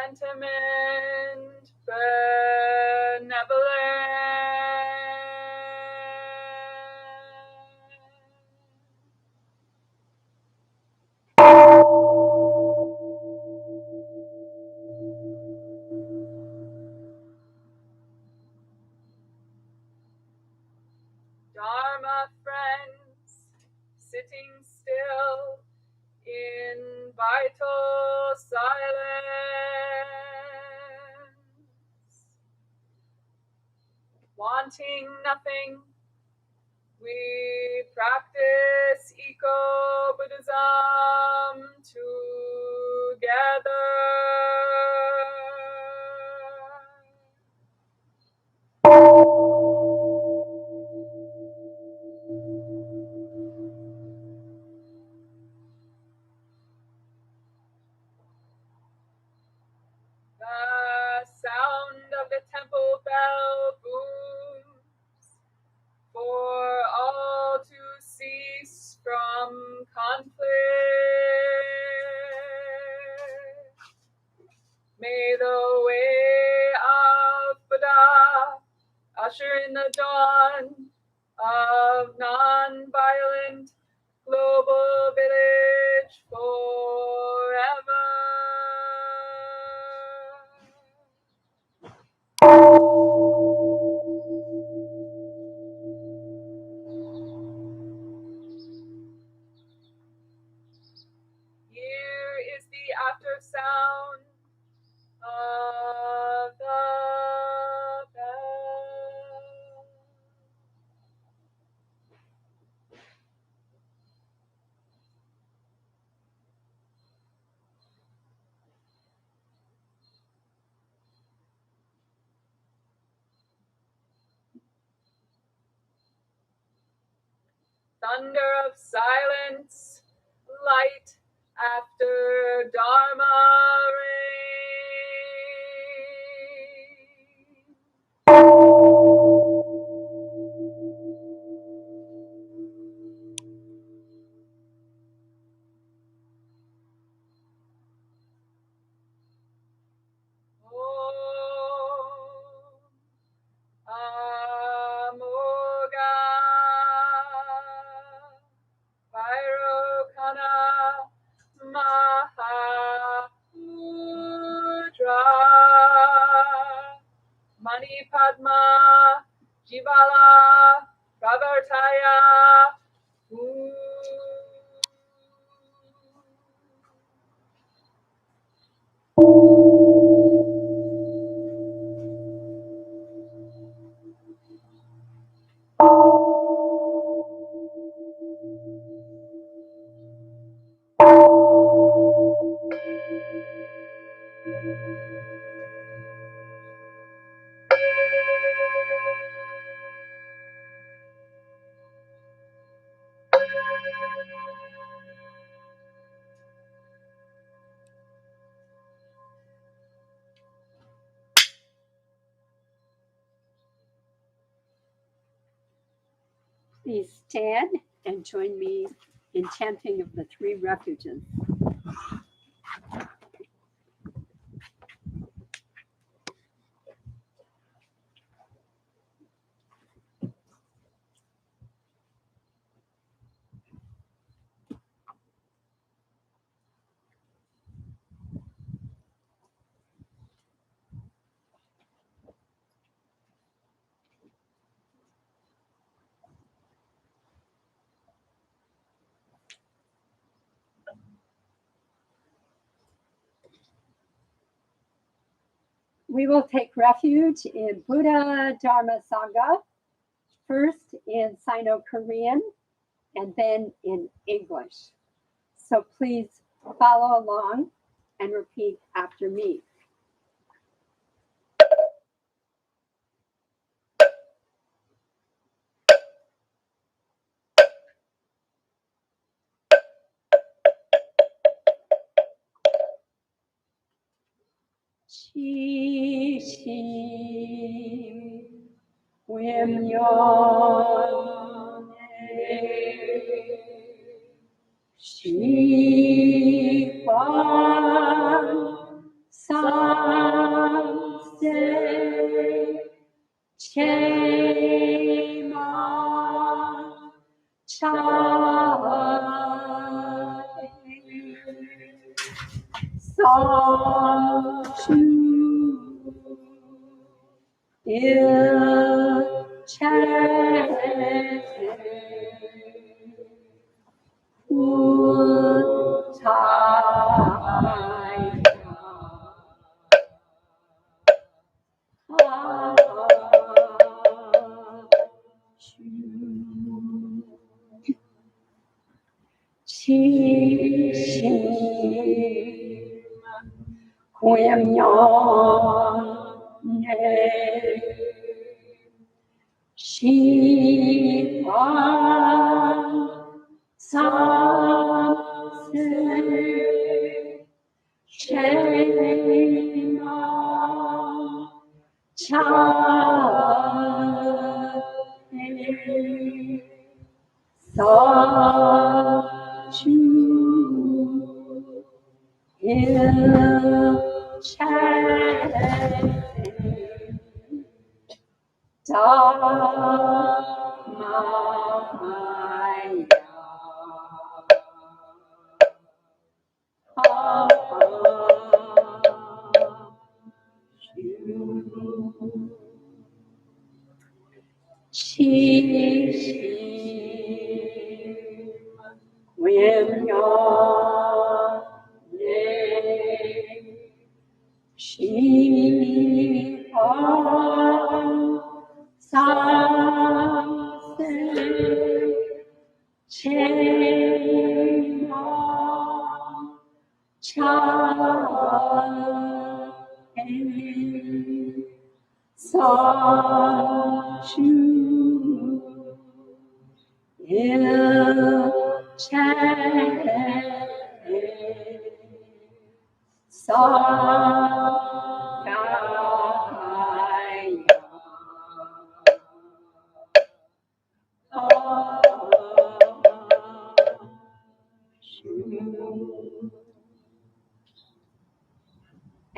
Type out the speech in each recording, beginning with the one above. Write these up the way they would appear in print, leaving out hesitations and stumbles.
sentiment benevolent. Dharma friends, sitting still in vital silence, wanting nothing, we practice eco-Buddhism together. The sound of the temple bell booms for all to cease from conflict. May the way of Buddha usher in the dawn of non-violent global village forever. Here is the after sound of the bell. Thunder of silence, light after Dharma rain. Amoga Vairocana Mahapudra Mani Padma Jivala Pravartaya Please stand and join me in chanting of the three refuges. We will take refuge in Buddha Dharma Sangha, first in Sino-Korean and then in English. So please follow along and repeat after me. Chi Shi Wim Yon Shi Fan Samse Chema Chai Samshu Il Chai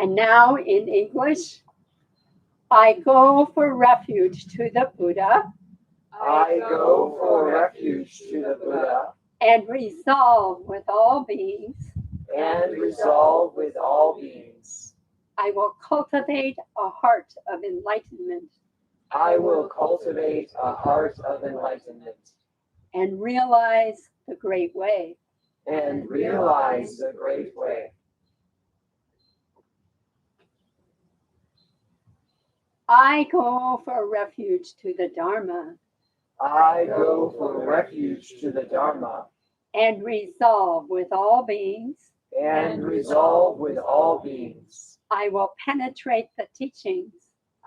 And now in English, I go for refuge to the Buddha. I go for refuge to the Buddha. And resolve with all beings. And resolve with all beings. I will cultivate a heart of enlightenment. I will cultivate a heart of enlightenment. And realize the great way. And realize the great way. I go for refuge to the Dharma. I go for refuge to the Dharma. And resolve with all beings. And resolve with all beings. I will penetrate the teachings.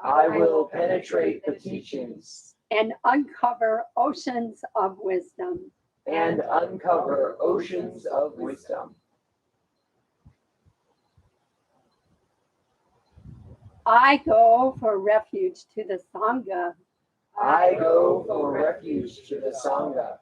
I will penetrate the teachings. And uncover oceans of wisdom. And uncover oceans of wisdom. I go for refuge to the Sangha. I go for refuge to the Sangha.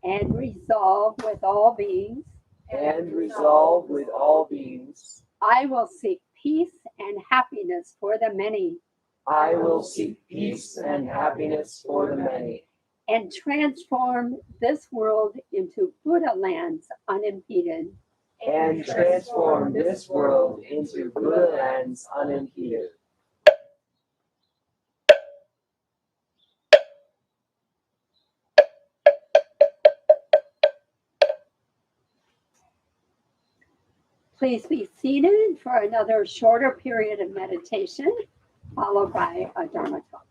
And resolve with all beings. And resolve with all beings. I will seek peace and happiness for the many. I will seek peace and happiness for the many. And transform this world into Buddha lands unimpeded. And transform this world into Buddha lands unimpeded. Please be seated for another shorter period of meditation, followed by a Dharma talk.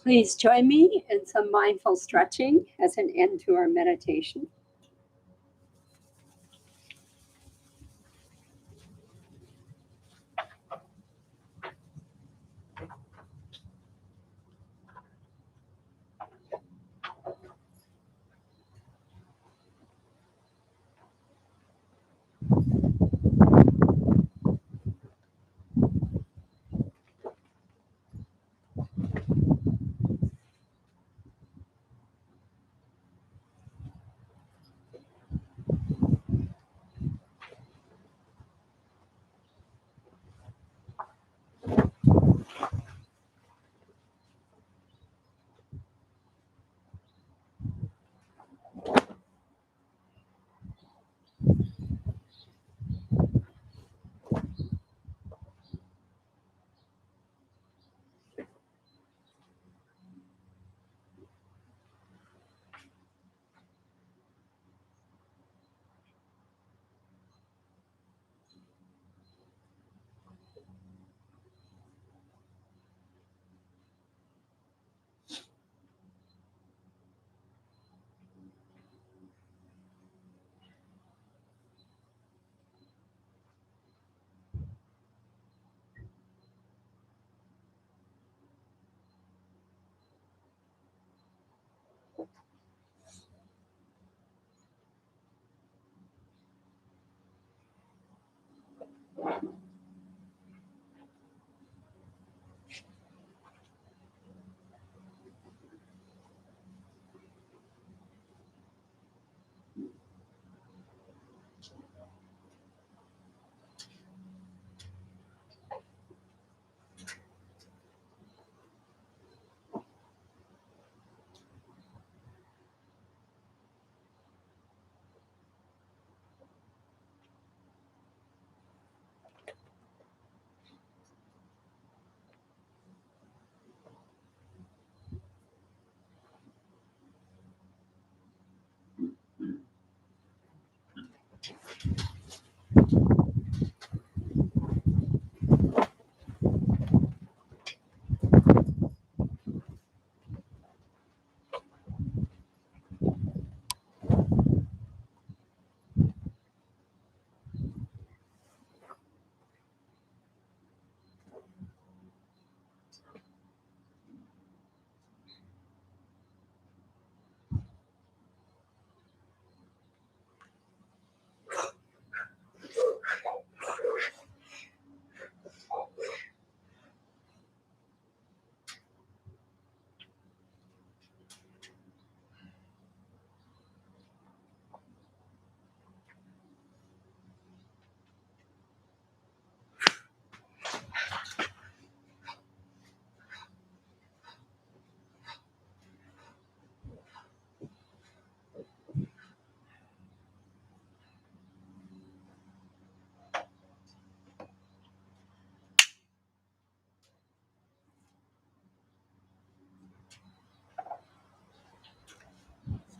Please join me in some mindful stretching as an end to our meditation.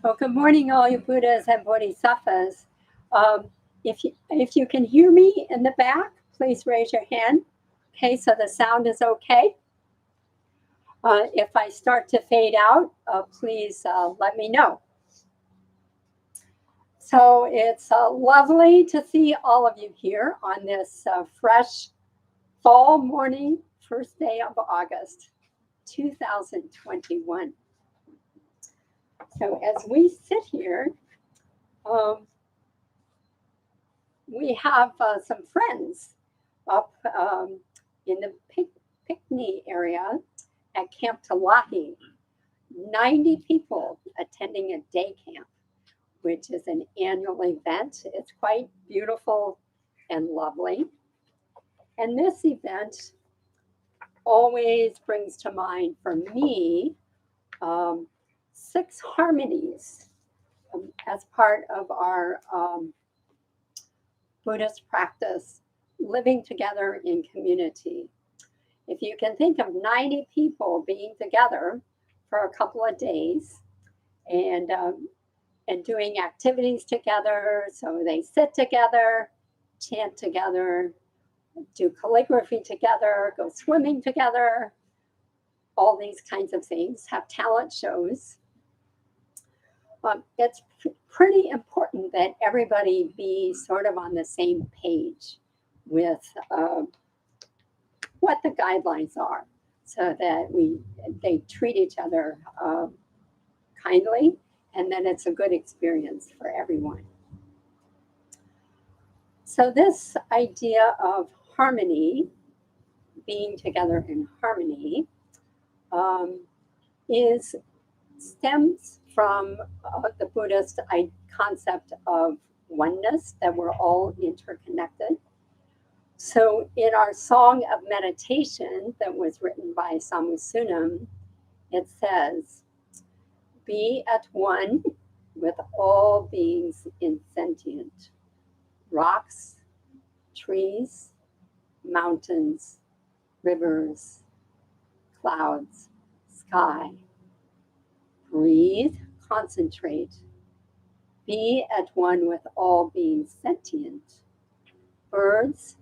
Well, good morning, all you Buddhas and Bodhisattvas. If you can hear me in the back, please raise your hand. Okay, so the sound is okay. If I start to fade out, please let me know. So it's lovely to see all of you here on this fresh fall morning, first day of August, 2021. So as we sit here, we have some friends up in the Pinckney area at Camp Talahi. 90 people attending a day camp, which is an annual event. It's quite beautiful and lovely. And this event always brings to mind for me 6 harmonies as part of our Buddhist practice, living together in community. If you can think of 90 people being together for a couple of days and doing activities together, so they sit together, chant together, do calligraphy together, go swimming together, all these kinds of things, have talent shows. It's pretty important that everybody be sort of on the same page with what the guidelines are, so that they treat each other kindly, and then it's a good experience for everyone. So this idea of harmony, being together in harmony, stems from the Buddhist concept of oneness, that we're all interconnected. So in our song of meditation that was written by Samusunam, it says, "Be at one with all beings insentient, rocks, trees, mountains, rivers, clouds, sky. Breathe, concentrate. Be at one with all beings sentient, birds,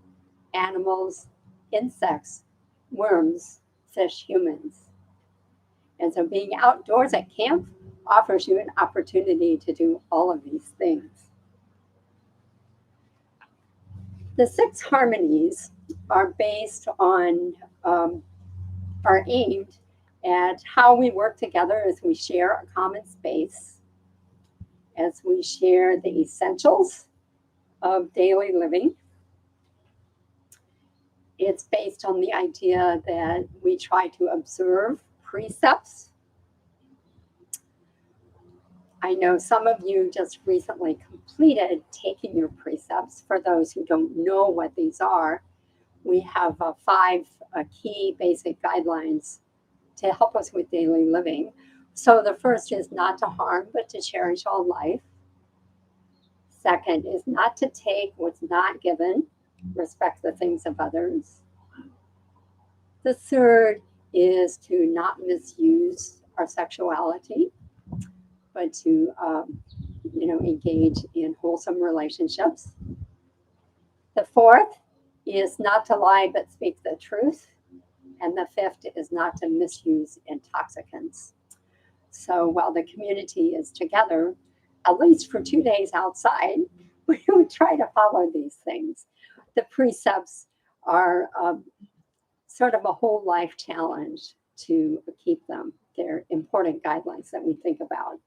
animals, insects, worms, fish, humans." And so being outdoors at camp offers you an opportunity to do all of these things. The 6 harmonies are based on, are aimed at how we work together as we share a common space, as we share the essentials of daily living. It's based on the idea that we try to observe precepts. I know some of you just recently completed taking your precepts. For those who don't know what these are, we have 5 key basic guidelines to help us with daily living. So the first is not to harm, but to cherish all life. Second is not to take what's not given, respect the things of others. The third is to not misuse our sexuality, but to engage in wholesome relationships. The fourth is not to lie, but speak the truth. And the fifth is not to misuse intoxicants. So while the community is together, at least for 2 days outside, we would try to follow these things. The precepts are sort of a whole life challenge to keep them. They're important guidelines that we think about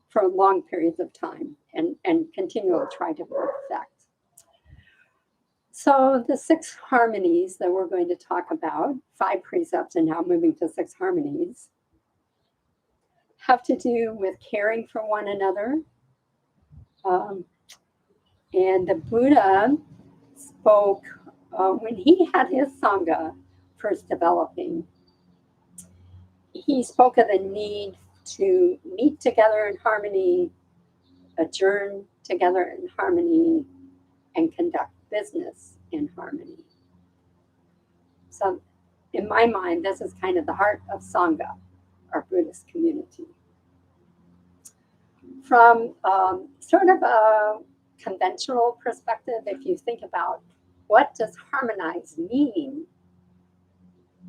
for long periods of time and continually try to perfect. So the 6 harmonies that we're going to talk about, 5 precepts and now moving to 6 harmonies, have to do with caring for one another. And the Buddha spoke, when he had his Sangha first developing, he spoke of the need to meet together in harmony, adjourn together in harmony, and conduct business in harmony. So in my mind, this is kind of the heart of Sangha, our Buddhist community. From sort of a conventional perspective, if you think about what does harmonize mean,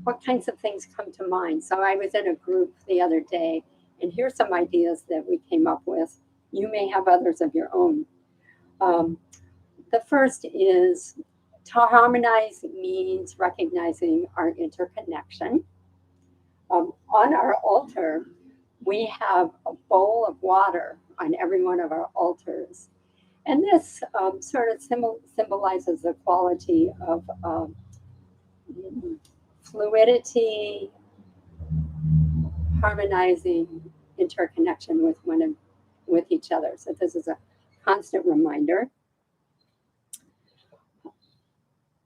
what kinds of things come to mind? So I was in a group the other day, and here's some ideas that we came up with. You may have others of your own. The first is to harmonize means recognizing our interconnection. On our altar, we have a bowl of water on every one of our altars. And this sort of symbolizes the quality of fluidity, harmonizing interconnection with each other. So this is a constant reminder.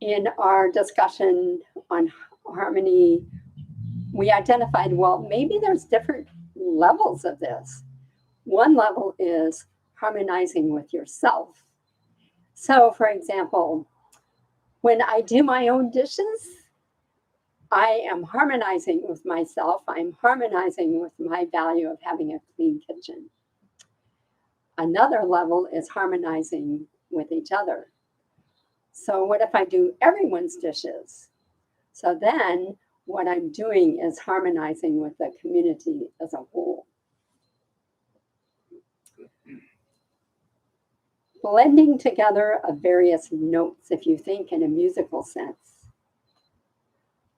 In our discussion on harmony, we identified, well, maybe there's different levels of this. One level is harmonizing with yourself. So, for example, when I do my own dishes, I am harmonizing with myself. I'm harmonizing with my value of having a clean kitchen. Another level is harmonizing with each other. So what if I do everyone's dishes? So then what I'm doing is harmonizing with the community as a whole. Blending together of various notes, if you think in a musical sense.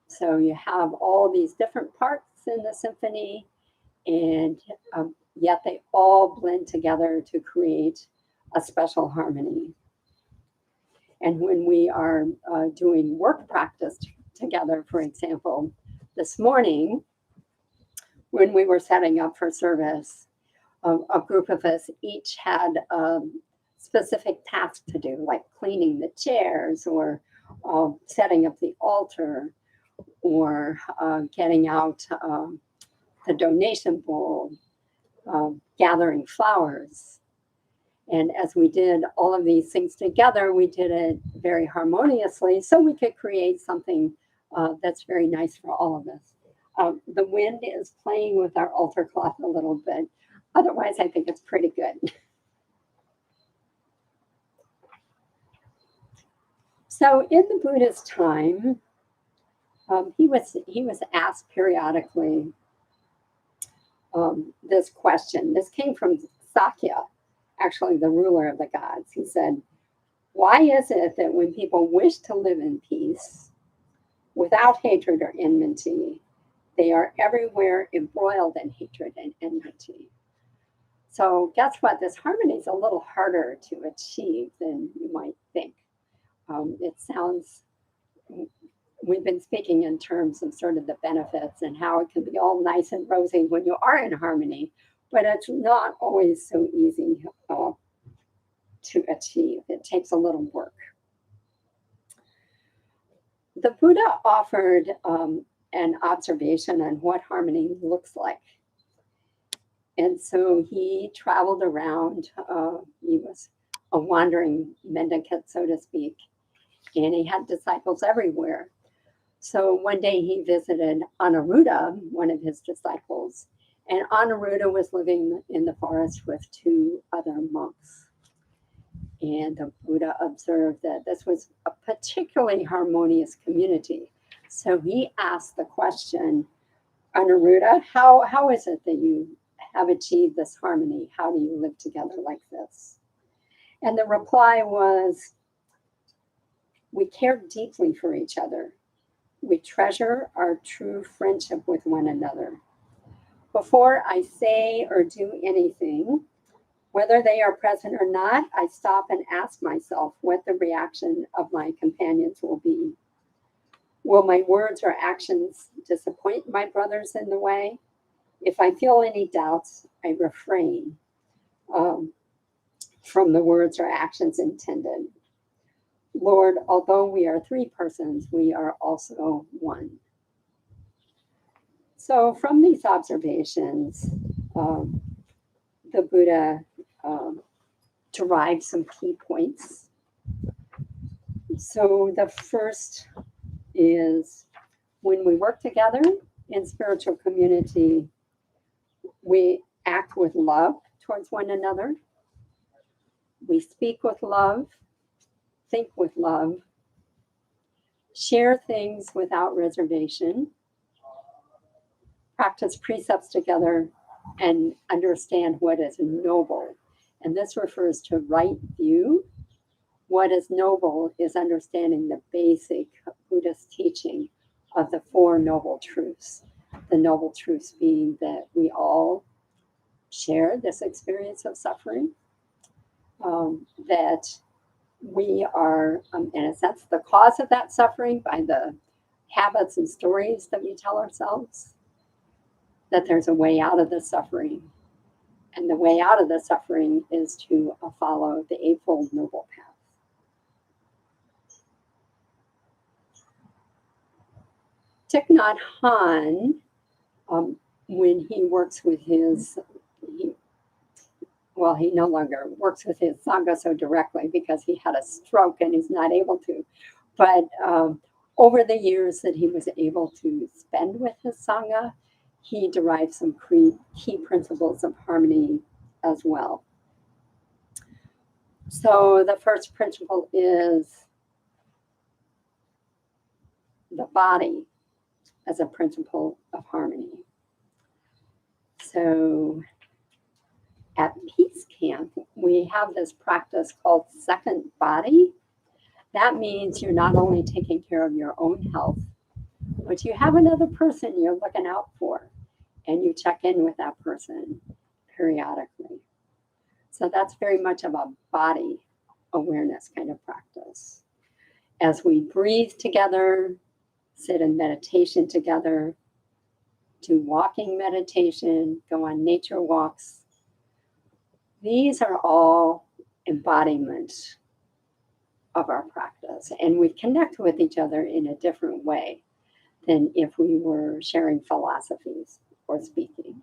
So you have all these different parts in the symphony, and yet they all blend together to create a special harmony. And when we are doing work practice together, for example, this morning, when we were setting up for service, a group of us each had specific tasks to do, like cleaning the chairs or setting up the altar or getting out the donation bowl, gathering flowers. And as we did all of these things together, we did it very harmoniously so we could create something that's very nice for all of us. The wind is playing with our altar cloth a little bit. Otherwise, I think it's pretty good. So in the Buddha's time, he was asked periodically this question. This came from Sakya, actually the ruler of the gods. He said, why is it that when people wish to live in peace, without hatred or enmity, they are everywhere embroiled in hatred and enmity? So guess what? This harmony is a little harder to achieve than you might think. It sounds, we've been speaking in terms of sort of the benefits and how it can be all nice and rosy when you are in harmony, but it's not always so easy to achieve. It takes a little work. The Buddha offered an observation on what harmony looks like. And so he traveled around. He was a wandering mendicant, so to speak, and he had disciples everywhere. So one day he visited Anuruddha, one of his disciples, and Anuruddha was living in the forest with two other monks. And the Buddha observed that this was a particularly harmonious community. So he asked the question, Anuruddha, how is it that you have achieved this harmony? How do you live together like this? And the reply was, we care deeply for each other. We treasure our true friendship with one another. Before I say or do anything, whether they are present or not, I stop and ask myself what the reaction of my companions will be. Will my words or actions disappoint my brothers in the way? If I feel any doubts, I refrain from the words or actions intended. Lord, although we are three persons, we are also one. So from these observations, the Buddha derived some key points. So the first is when we work together in spiritual community, we act with love towards one another. We speak with love, think with love, share things without reservation, practice precepts together, and understand what is noble. And this refers to right view. What is noble is understanding the basic Buddhist teaching of the Four Noble Truths. The Noble Truths being that we all share this experience of suffering, that we are, in a sense, the cause of that suffering by the habits and stories that we tell ourselves, that there's a way out of the suffering. And the way out of the suffering is to follow the Eightfold Noble Path. Thich Nhat Hanh, when he works with his, he no longer works with his Sangha so directly because he had a stroke and he's not able to. But over the years that he was able to spend with his Sangha, he derived some key principles of harmony as well. So the first principle is the body as a principle of harmony. So at Peace Camp, we have this practice called second body. That means you're not only taking care of your own health, but you have another person you're looking out for, and you check in with that person periodically. So that's very much of a body awareness kind of practice. As we breathe together, sit in meditation together, do walking meditation, go on nature walks. These are all embodiment of our practice, and we connect with each other in a different way than if we were sharing philosophies or speaking.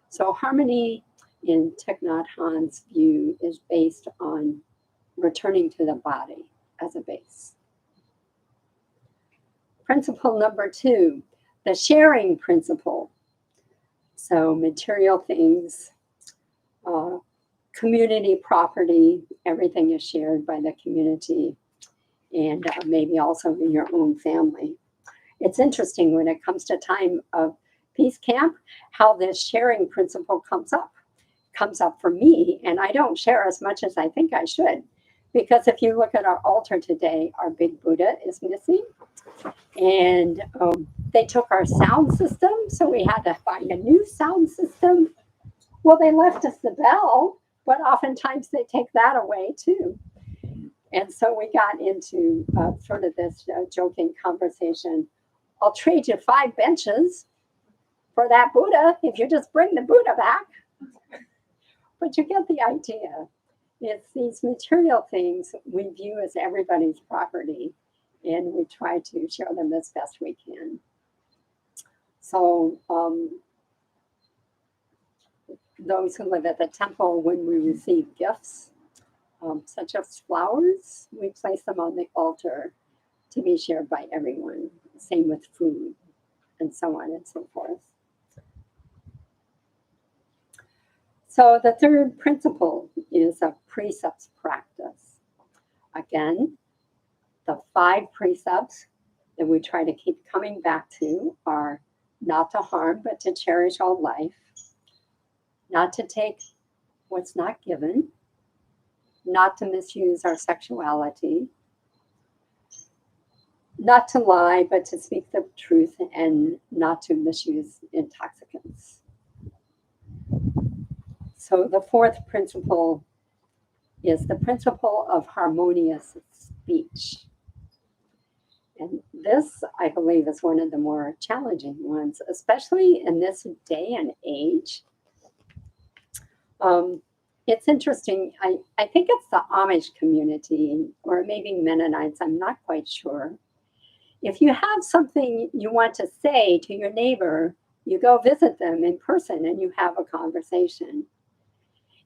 So harmony in Thich Nhat Hanh's view is based on returning to the body as a base. Principle number 2, the sharing principle. So material things, community property, everything is shared by the community, and maybe also in your own family. It's interesting when it comes to time of Peace Camp, how this sharing principle comes up for me, and I don't share as much as I think I should, because if you look at our altar today, our big Buddha is missing, and they took our sound system, so we had to find a new sound system. Well, they left us the bell, but oftentimes they take that away too. And so we got into sort of this joking conversation. I'll trade you 5 benches for that Buddha if you just bring the Buddha back. But you get the idea. It's these material things we view as everybody's property, and we try to share them as best we can. So those who live at the temple, when we receive gifts, such as flowers, we place them on the altar to be shared by everyone. Same with food, and so on and so forth. So the third principle is a precepts practice. Again, the 5 precepts that we try to keep coming back to are not to harm, but to cherish all life, not to take what's not given, not to misuse our sexuality, not to lie, but to speak the truth, and not to misuse intoxicants. So the 4th principle is the principle of harmonious speech. And this, I believe, is one of the more challenging ones, especially in this day and age. It's interesting. I think it's the Amish community, or maybe Mennonites, I'm not quite sure. If you have something you want to say to your neighbor, you go visit them in person and you have a conversation.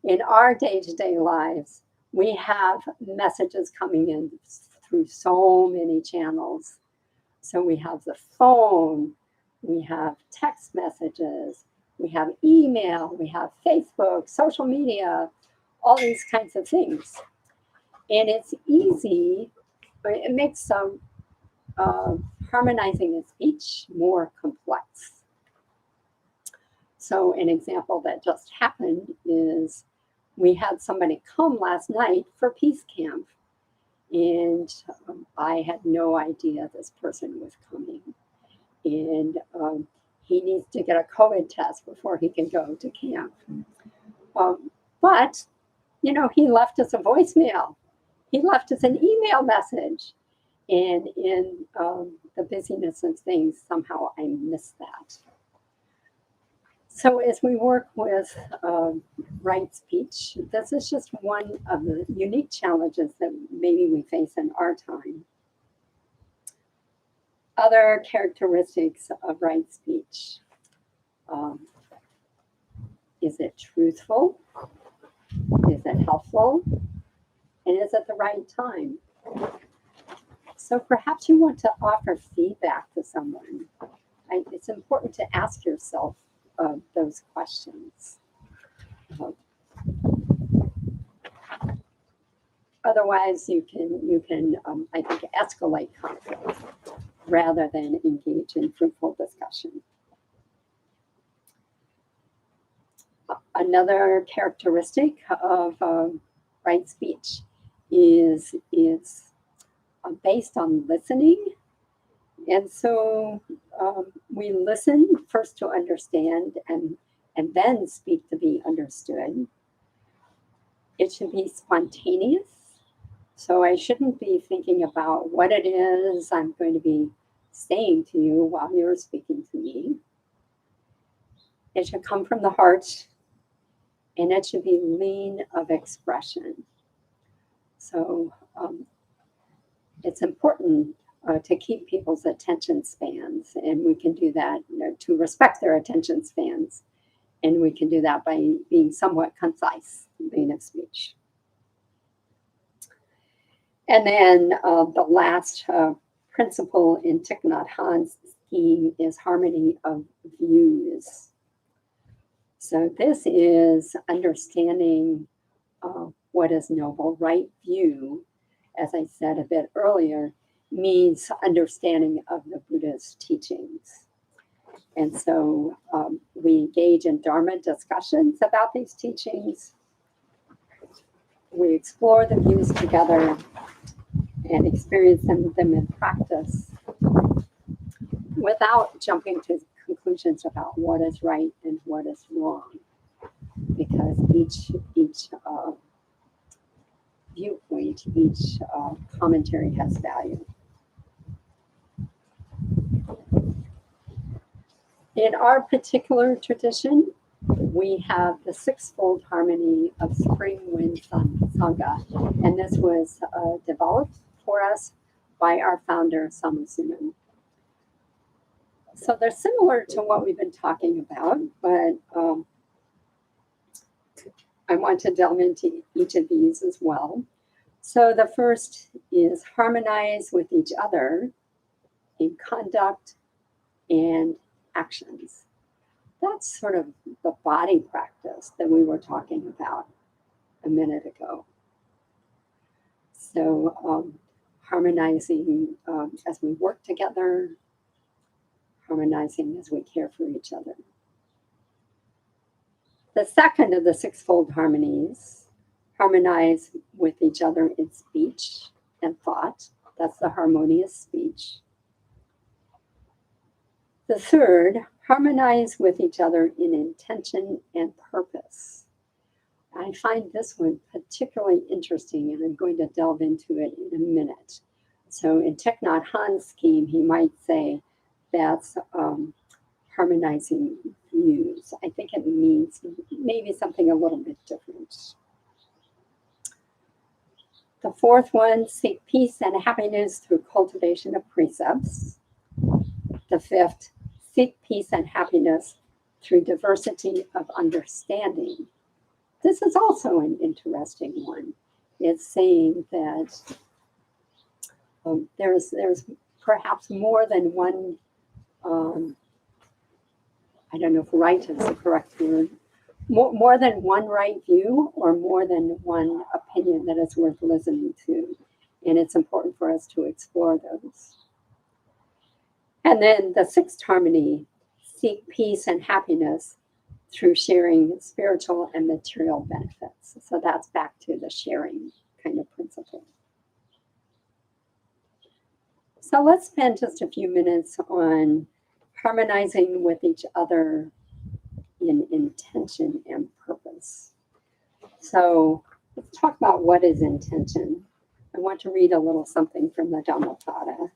In our day-to-day lives, we have messages coming in through so many channels. So we have the phone, we have text messages, we have email, we have Facebook, social media, all these kinds of things. And it's easy, but it makes some harmonizing the speech more complex. So an example that just happened is we had somebody come last night for Peace Camp, and I had no idea this person was coming. And he needs to get a COVID test before he can go to camp. But, you know, he left us a voicemail. He left us an email message. And in the busyness of things, somehow I missed that. So as we work with right speech, this is just one of the unique challenges that maybe we face in our time. Other characteristics of right speech. Is it truthful? Is it helpful? And is it the right time? So perhaps you want to offer feedback to someone. It's important to ask yourself those questions. Otherwise, you can I think, escalate conflict rather than engage in fruitful discussion. Another characteristic of right speech is based on listening. And so we listen first to understand and then speak to be understood. It should be spontaneous. So I shouldn't be thinking about what it is I'm going to be saying to you while you're speaking to me. It should come from the heart, and it should be lean of expression. So it's important to keep people's attention spans, and we can do that, to respect their attention spans, and we can do that by being somewhat concise, lean of speech. And then the last principle in Thich Nhat Hanh's scheme is harmony of views. So this is understanding what is noble. Right view, as I said a bit earlier, means understanding of the Buddha's teachings. And so we engage in Dharma discussions about these teachings. We explore the views together and experience them in practice without jumping to conclusions about what is right and what is wrong, because each viewpoint, each commentary has value. In our particular tradition, we have the sixfold harmony of Spring Wind Sangha, and this was developed for us by our founder, Samasuman. So they're similar to what we've been talking about, but I want to delve into each of these as well. So the first is harmonize with each other in conduct and actions. That's sort of the body practice that we were talking about a minute ago. So harmonizing as we work together, harmonizing as we care for each other. The second of the sixfold harmonies, harmonize with each other in speech and thought. That's the harmonious speech. The third, harmonize with each other in intention and purpose. I find this one particularly interesting, and I'm going to delve into it in a minute. So in Thich Nhat Hanh's scheme, he might say that's harmonizing views. I think it means maybe something a little bit different. The fourth one, seek peace and happiness through cultivation of precepts. The fifth, seek peace and happiness through diversity of understanding. This is also an interesting one. It's saying that there's perhaps more than one I don't know if right is the correct word, more than one right view or more than one opinion that is worth listening to. And it's important for us to explore those. And then the sixth harmony, seek peace and happiness through sharing spiritual and material benefits. So that's back to the sharing kind of principle. So let's spend just a few minutes on harmonizing with each other in intention and purpose. So let's talk about what is intention. I want to read a little something from the Dhammapada.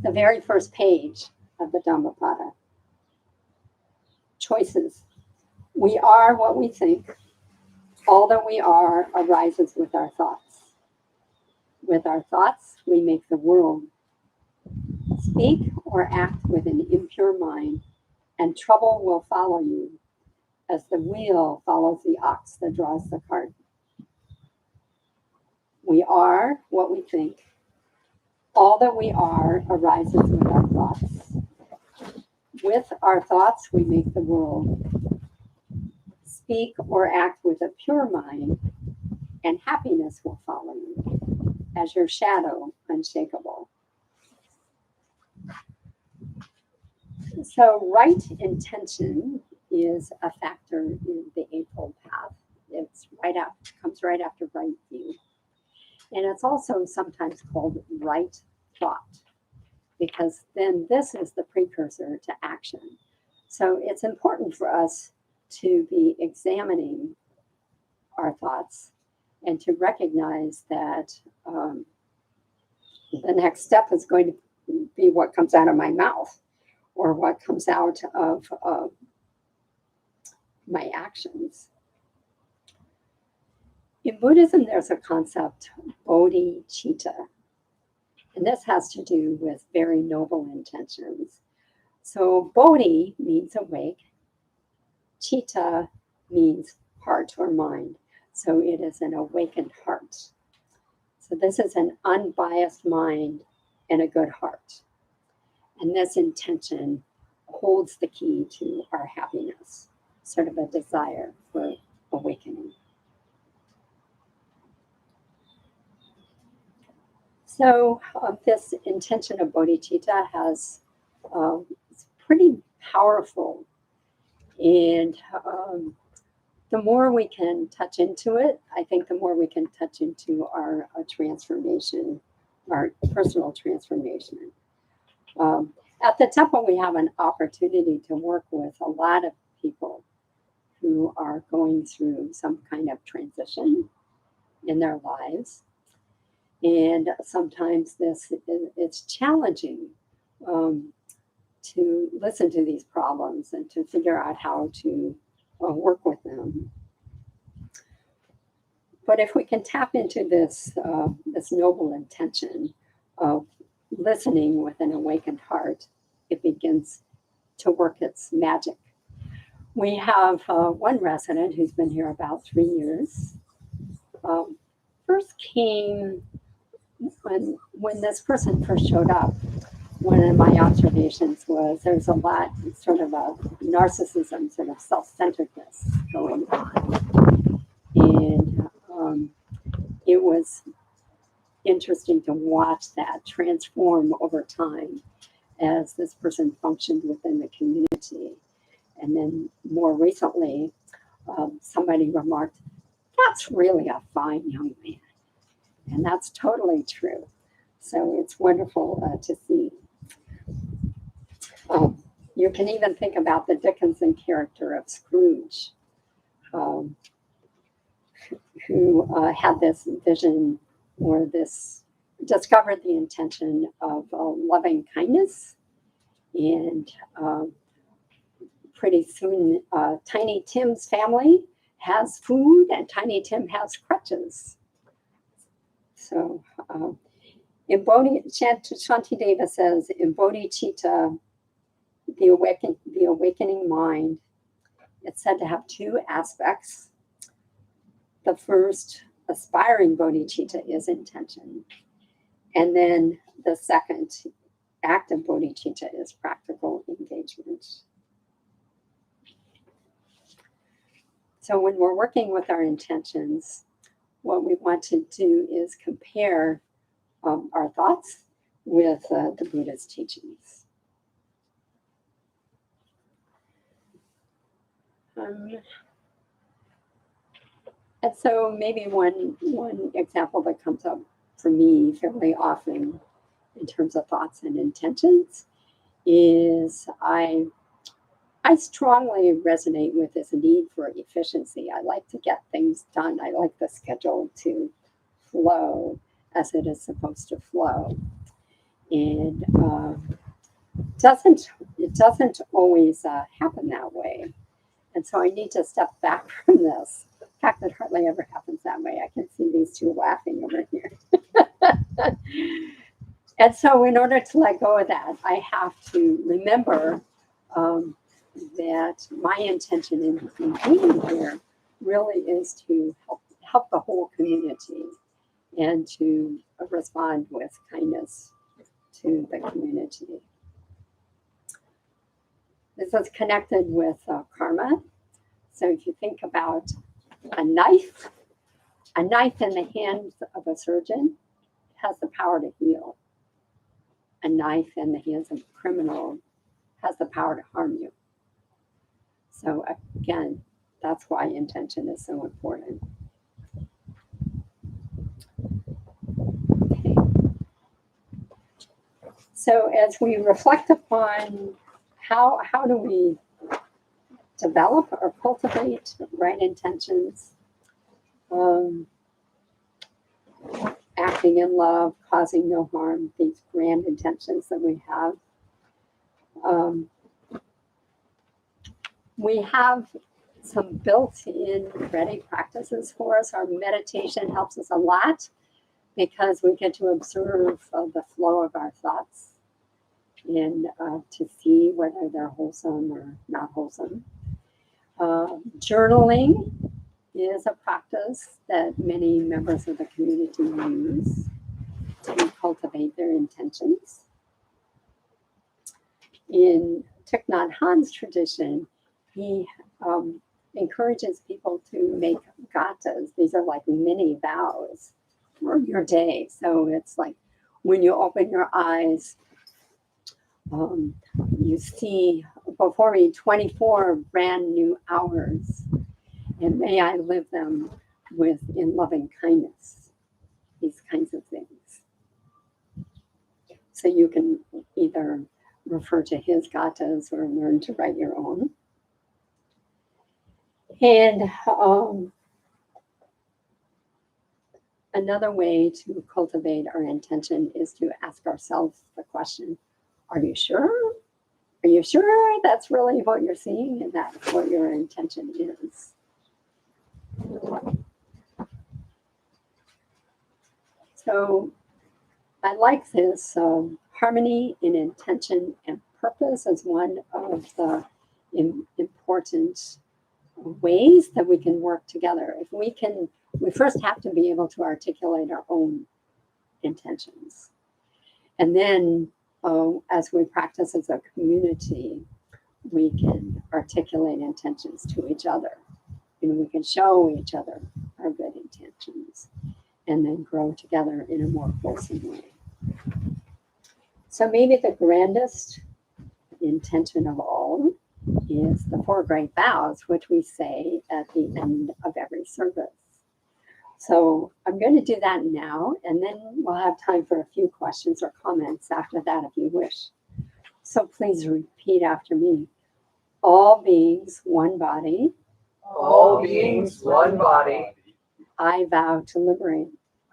The very first page of the Dhammapada. Choices. We are what we think. All that we are arises with our thoughts. With our thoughts, we make the world. Speak or act with an impure mind, and trouble will follow you, as the wheel follows the ox that draws the cart. We are what we think. All that we are arises with our thoughts. With our thoughts, we make the world. Speak or act with a pure mind, and happiness will follow you, as your shadow unshakable. So right intention is a factor in the Eightfold Path. It's comes right after right view. And it's also sometimes called right thought, because then this is the precursor to action. So it's important for us to be examining our thoughts and to recognize that the next step is going to be what comes out of my mouth or what comes out of my actions. In Buddhism, there's a concept, Bodhichitta, and this has to do with very noble intentions. So Bodhi means awake, Chitta means heart or mind. So it is an awakened heart. So this is an unbiased mind and a good heart. And this intention holds the key to our happiness, sort of a desire for awakening. So this intention of bodhicitta it's pretty powerful. And the more we can touch into it, I think the more we can touch into our transformation, our personal transformation. At the temple, we have an opportunity to work with a lot of people who are going through some kind of transition in their lives. And sometimes it's challenging to listen to these problems and to figure out how to work with them. But if we can tap into this noble intention of listening with an awakened heart, it begins to work its magic. We have one resident who's been here about 3 years. First came when this person first showed up. One of my observations was there's a lot, sort of a narcissism, sort of self-centeredness going on. And it was interesting to watch that transform over time as this person functioned within the community. And then more recently, somebody remarked, "That's really a fine young man." And that's totally true. So it's wonderful to see. You can even think about the Dickensian character of Scrooge, who had this vision or discovered the intention of loving kindness. And pretty soon, Tiny Tim's family has food and Tiny Tim has crutches. So in Shantideva says, in Bodhicitta, the awakening mind, it's said to have two aspects. the first aspiring bodhicitta is intention. And then the second active bodhicitta is practical engagement. So when we're working with our intentions, what we want to do is compare our thoughts with the Buddha's teachings. And so maybe one example that comes up for me fairly often in terms of thoughts and intentions is I strongly resonate with this need for efficiency. I like to get things done. I like the schedule to flow as it is supposed to flow. And it doesn't always happen that way. And so I need to step back from this. In fact, it hardly ever happens that way. I can see these two laughing over here. And so in order to let go of that, I have to remember that my intention in being here really is to help the whole community and to respond with kindness to the community. This is connected with karma. So if you think about a knife in the hands of a surgeon has the power to heal. A knife in the hands of a criminal has the power to harm you. So again, that's why intention is so important. Okay. So as we reflect upon how do we develop or cultivate right intentions, acting in love, causing no harm, these grand intentions that we have. We have some built-in ready practices for us. Our meditation helps us a lot because we get to observe the flow of our thoughts and to see whether they're wholesome or not wholesome. Journaling is a practice that many members of the community use to cultivate their intentions. In Thich Nhat Hanh's tradition, he encourages people to make gathas. These are like mini vows for your day. So it's like when you open your eyes, you see before me 24 brand new hours, and may I live them in loving kindness. These kinds of things. So you can either refer to his gathas or learn to write your own. And another way to cultivate our intention is to ask ourselves the question, are you sure? Are you sure that's really what you're seeing and that's what your intention is? So I like this harmony in intention and purpose as one of the important ways that we can work together. If we first have to be able to articulate our own intentions. And then as we practice as a community, we can articulate intentions to each other. And we can show each other our good intentions and then grow together in a more wholesome way. So maybe the grandest intention of all is the 4 great vows, which we say at the end of every service. So I'm going to do that now, and then we'll have time for a few questions or comments after that if you wish. So please repeat after me. All beings, one body. All beings, one body. I vow to liberate.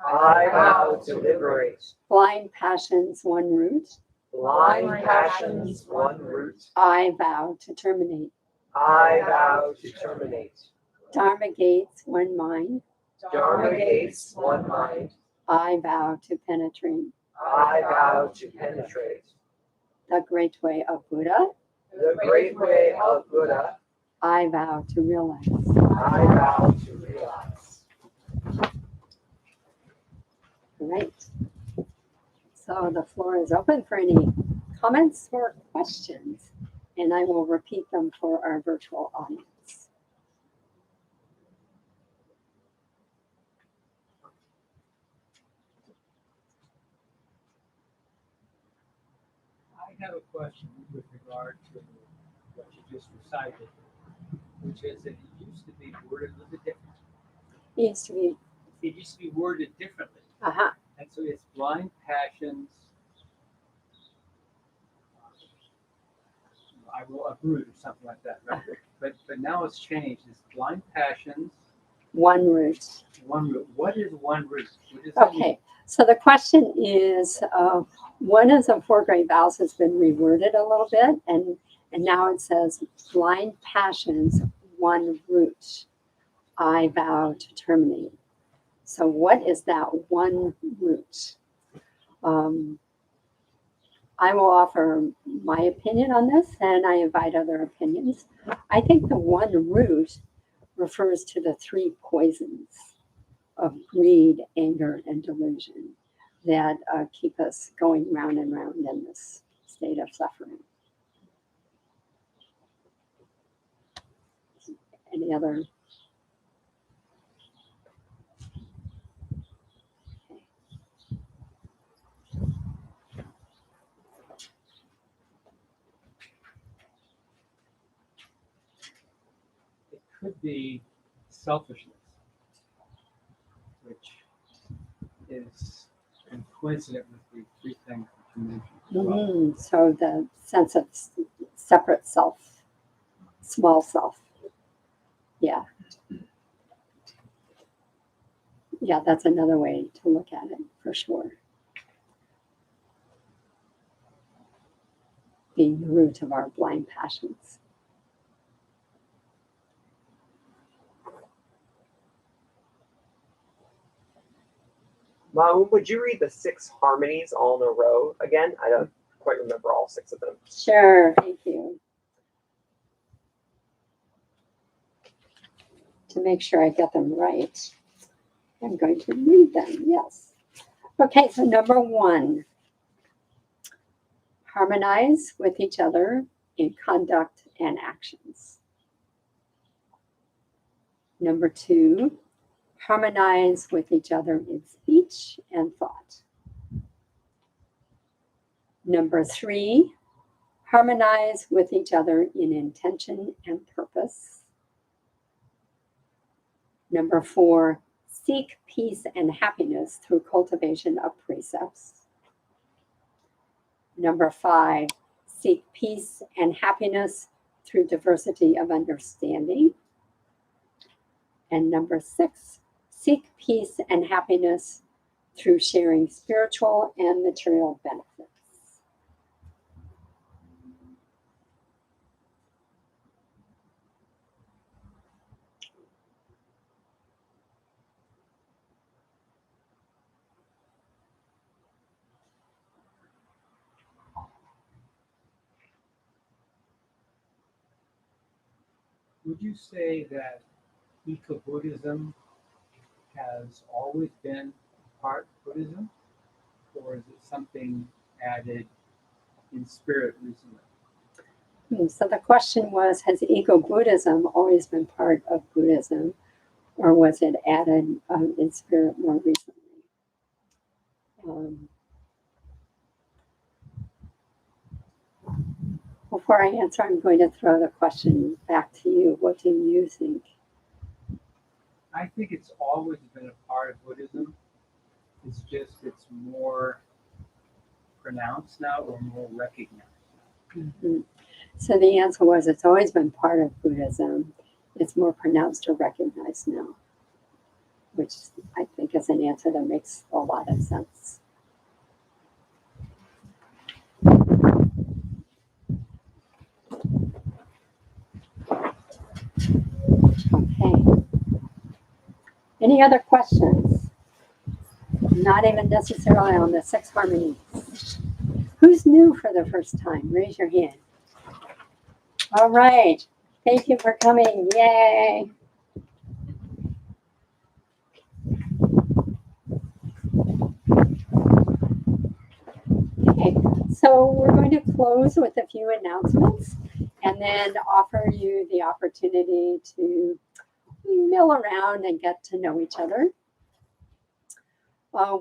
I vow to liberate. Blind passions, one root. Blind passions, one root. I vow to terminate. I vow to terminate. Dharma gates, one mind. Dharma gates, one mind. I vow to penetrate. I vow to penetrate. The great way of Buddha. The great way of Buddha. I vow to realize. I vow to realize. All right. So the floor is open for any comments or questions, and I will repeat them for our virtual audience. I have a question with regard to what you just recited, which is that it used to be worded a little bit different. It used to be, It used to be worded differently. And so it's blind passions. I will uproot or something like that, right? But now it's changed. It's blind passions, one root. one root. What is one root? What does that mean? Okay, so the question is, one of the 4 great vows has been reworded a little bit, and now it says, blind passions, one root, I vow to terminate. So what is that one root? I will offer my opinion on this, and I invite other opinions. I think the one root refers to the 3 poisons of greed, anger, and delusion that keep us going round and round in this state of suffering. Any other? It could be selfishness, which is coincident with the 3 things that you mentioned as well. So the sense of separate self, small self. Yeah. Yeah, that's another way to look at it, for sure. Being the root of our blind passions. Mom, would you read the 6 harmonies all in a row again? I don't quite remember all 6 of them. Sure, thank you. To make sure I get them right, I'm going to read them, yes. Okay, so number 1, harmonize with each other in conduct and actions. Number 2, harmonize with each other in speech and thought. Number 3, harmonize with each other in intention and purpose. Number 4, seek peace and happiness through cultivation of precepts. Number 5, seek peace and happiness through diversity of understanding. And number 6, seek peace and happiness through sharing spiritual and material benefits. Would you say that eco-Buddhism has always been part Buddhism, or is it something added in spirit recently? So the question was, has eco-Buddhism always been part of Buddhism, or was it added in spirit more recently? Before I answer, I'm going to throw the question back to you. What do you think? I think it's always been a part of Buddhism. It's just it's more pronounced now or more recognized now. Mm-hmm. So the answer was, it's always been part of Buddhism. It's more pronounced or recognized now, which I think is an answer that makes a lot of sense. Okay. Any other questions? Not even necessarily on the 6 harmonies. Who's new for the first time? Raise your hand. All right. Thank you for coming. Yay. Okay, so we're going to close with a few announcements and then offer you the opportunity to mill around and get to know each other.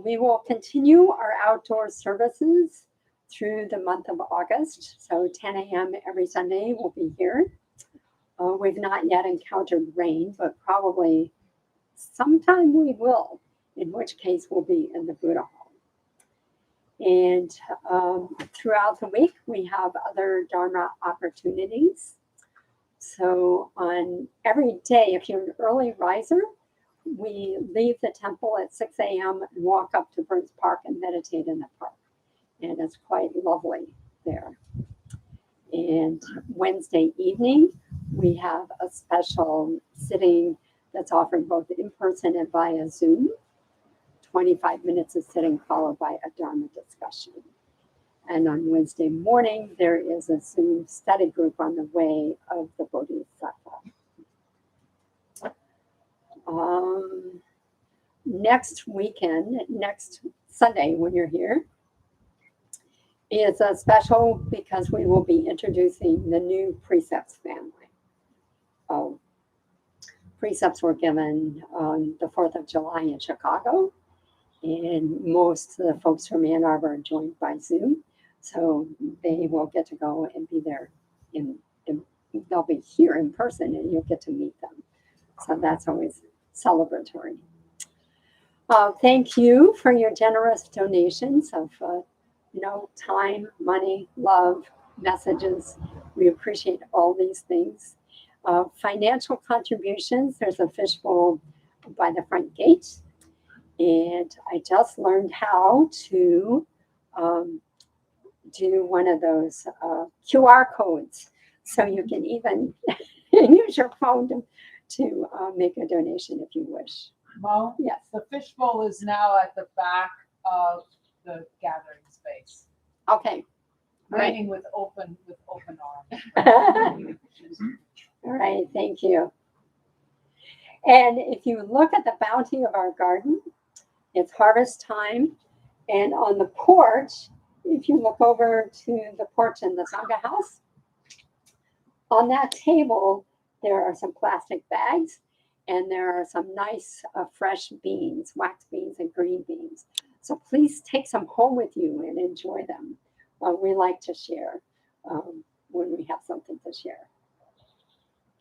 We will continue our outdoor services through the month of August. So 10 a.m. every Sunday we'll be here. We've not yet encountered rain, but probably sometime we will, in which case we'll be in the Buddha Hall. And throughout the week, we have other Dharma opportunities. So on every day, if you're an early riser, we leave the temple at 6 a.m. and walk up to Burns Park and meditate in the park. And it's quite lovely there. And Wednesday evening, we have a special sitting that's offered both in person and via Zoom. 25 minutes of sitting followed by a Dharma discussion. And on Wednesday morning, there is a Zoom study group on the way of the Bodhichitta. Next weekend, next Sunday when you're here, is a special because we will be introducing the new Precepts family. Precepts were given on the 4th of July in Chicago, and most of the folks from Ann Arbor are joined by Zoom, so they will get to go and be there. They'll be here in person, and you'll get to meet them. So that's always celebratory. Thank you for your generous donations of time, money, love, messages. We appreciate all these things. Financial contributions, there's a fishbowl by the front gate. And I just learned how to do one of those QR codes. So you can even use your phone to make a donation if you wish. Mo? Yes. The fishbowl is now at the back of the gathering space, Okay. waiting with open arms. All right, thank you. And if you look at the bounty of our garden, it's harvest time. And on the porch, if you look over to the porch in the Sangha house, on that table, there are some plastic bags and there are some nice fresh beans, wax beans and green beans. So please take some home with you and enjoy them. We like to share when we have something to share.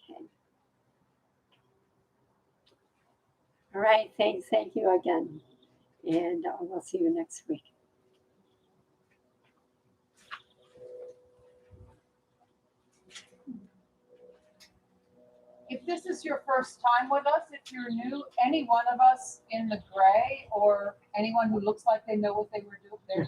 Okay. All right, thank you again. And we'll see you next week. If this is your first time with us, if you're new, any one of us in the gray or anyone who looks like they know what they were doing,